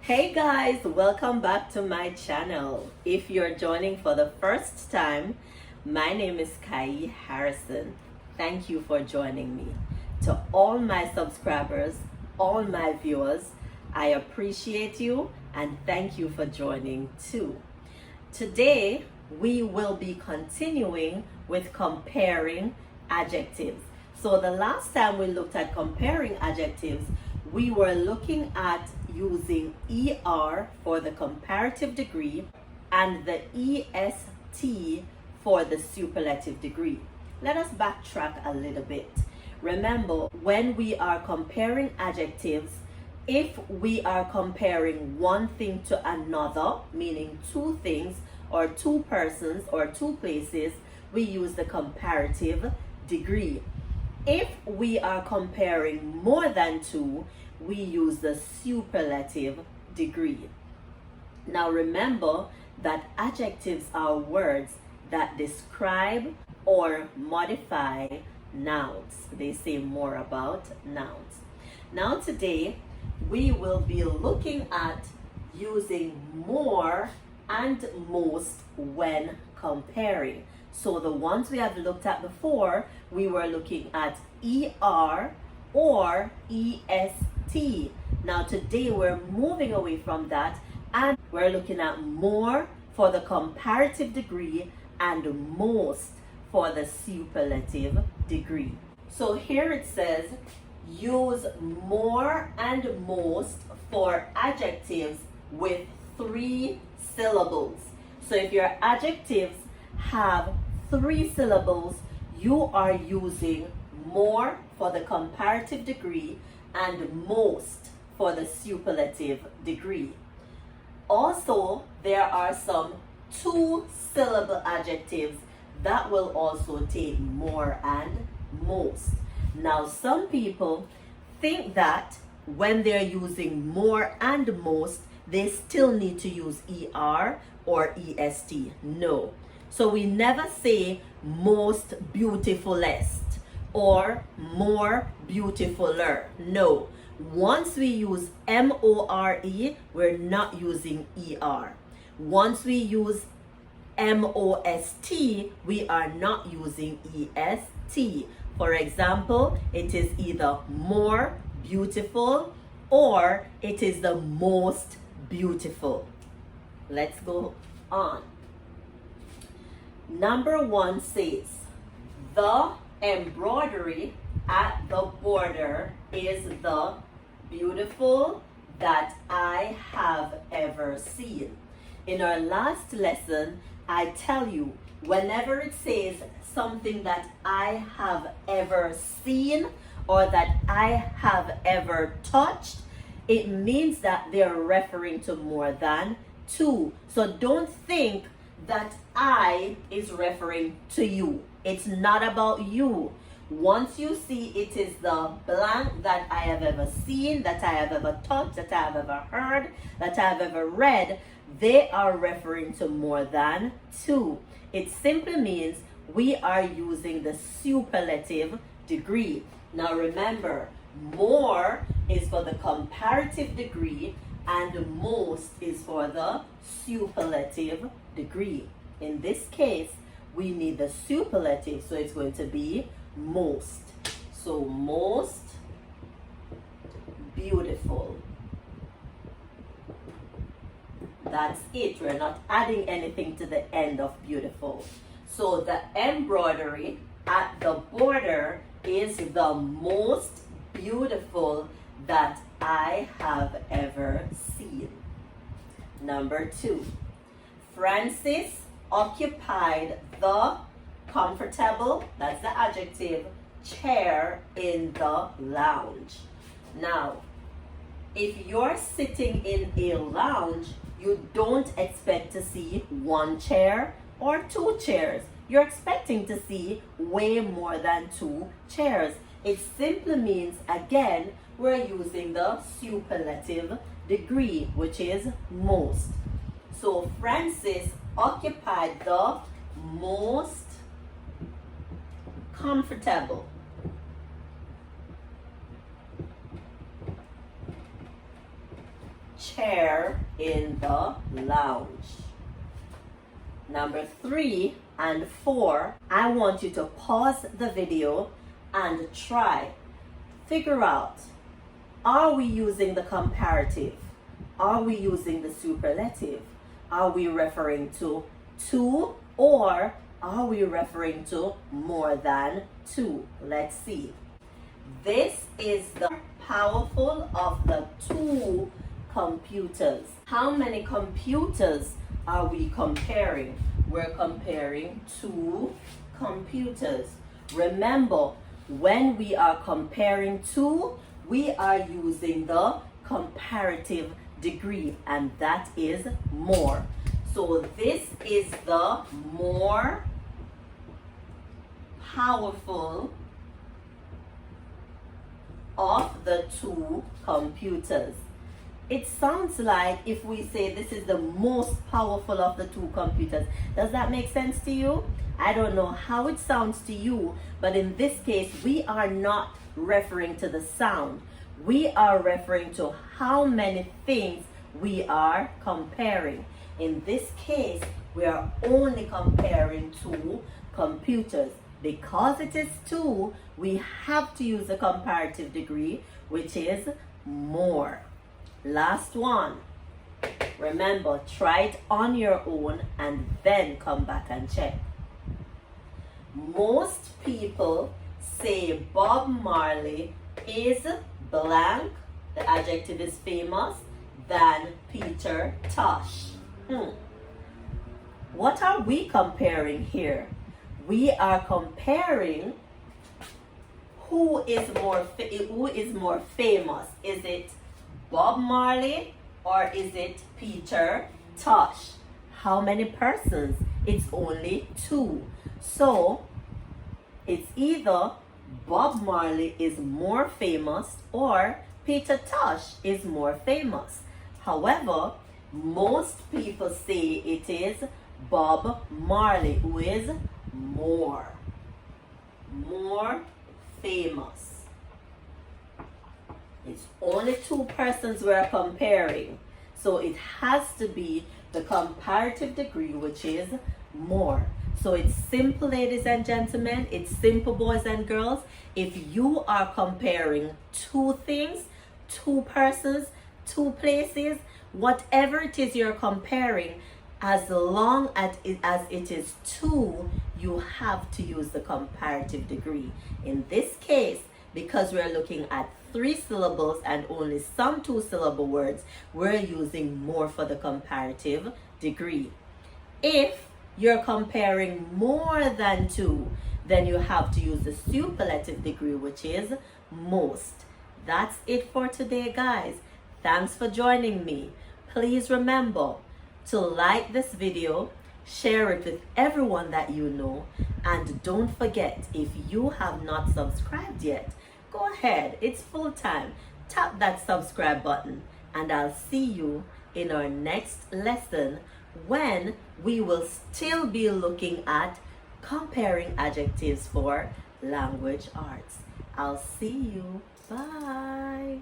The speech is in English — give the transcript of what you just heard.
Hey guys, welcome back to my channel. If you're joining for the first time, my name is Kayi Harrison. Thank you for joining me. To all my subscribers, all my viewers, I appreciate you and thank you for joining too. Today, we will be continuing with comparing adjectives. So the last time we looked at comparing adjectives, we were looking at using ER for the comparative degree and the EST for the superlative degree. Let us backtrack a little bit. Remember, when we are comparing adjectives, if we are comparing one thing to another, meaning two things or two persons or two places, we use the comparative degree. If we are comparing more than two, we use the superlative degree. Now remember that adjectives are words that describe or modify nouns. They say more about nouns. Now today, we will be looking at using more and most when comparing. So the ones we have looked at before, we were looking at ER or EST. Now today we're moving away from that and we're looking at more for the comparative degree and most for the superlative degree. So here it says, use more and most for adjectives with 3 syllables. So if your adjectives have 3 syllables, you are using more for the comparative degree and most for the superlative degree. Also, there are some 2-syllable adjectives that will also take more and most. Now, some people think that when they're using more and most, they still need to use ER or EST. No. So we never say most beautifulest or more beautifuler. No. Once we use MORE, we're not using ER. Once we use MOST, we are not using EST. For example, it is either more beautiful or it is the most beautiful. Let's go on. Number 1 says, the embroidery at the border is the beautiful that I have ever seen. In our last lesson, I tell you, whenever it says something that I have ever seen or that I have ever touched, it means that they're referring to more than 2. So don't think that I is referring to you. It's not about you. Once you see it is the blank that I have ever seen, that I have ever touched, that I have ever heard, that I have ever read, they are referring to more than 2. It simply means we are using the superlative degree. Now remember, more is for the comparative degree and most is for the superlative degree. In this case, we need the superlative, so it's going to be most. So most beautiful. That's it. We're not adding anything to the end of beautiful. So the embroidery at the border is the most beautiful that I have ever seen. Number 2. Francis occupied the comfortable, that's the adjective, chair in the lounge. Now, if you're sitting in a lounge, you don't expect to see 1 chair or 2 chairs. You're expecting to see way more than 2 chairs. It simply means, again, we're using the superlative degree, which is most. So Francis occupied the most comfortable chair in the lounge. Number 3 and 4, I want you to pause the video and try. Figure out, are we using the comparative? Are we using the superlative? Are we referring to two, or are we referring to more than two? Let's see. This is the powerful of the two computers. How many computers are we comparing? We're comparing two computers. Remember, when we are comparing two, we are using the comparative degree, and that is more. So this is the more powerful of the two computers. It sounds like if we say this is the most powerful of the two computers. Does that make sense to you? I don't know how it sounds to you, but in this case, we are not referring to the sound. We are referring to how many things we are comparing. In this case, we are only comparing two computers. Because it is two, we have to use a comparative degree, which is more. Last one. Remember, try it on your own and then come back and check. Most people say Bob Marley is blank, the adjective is famous, than Peter Tosh. What are we comparing here? We are comparing who is more famous. Is it Bob Marley or is it Peter Tosh? How many persons? It's only two. So it's either Bob Marley is more famous or Peter Tosh is more famous. However, most people say it is Bob Marley who is more famous. It's only two persons we're comparing. So it has to be the comparative degree, which is more. So it's simple, ladies and gentlemen. It's simple, boys and girls. If you are comparing two things, two persons, two places, whatever it is you're comparing, as long as it is two, you have to use the comparative degree. In this case, because we're looking at 3 syllables and only some 2-syllable words, we're using more for the comparative degree. If you're comparing more than two, then you have to use the superlative degree, which is most. That's it for today, guys. Thanks for joining me. Please remember to like this video, share it with everyone that you know, and don't forget, if you have not subscribed yet, go ahead, it's full time. Tap that subscribe button, and I'll see you in our next lesson when we will still be looking at comparing adjectives for language arts. I'll see you. Bye.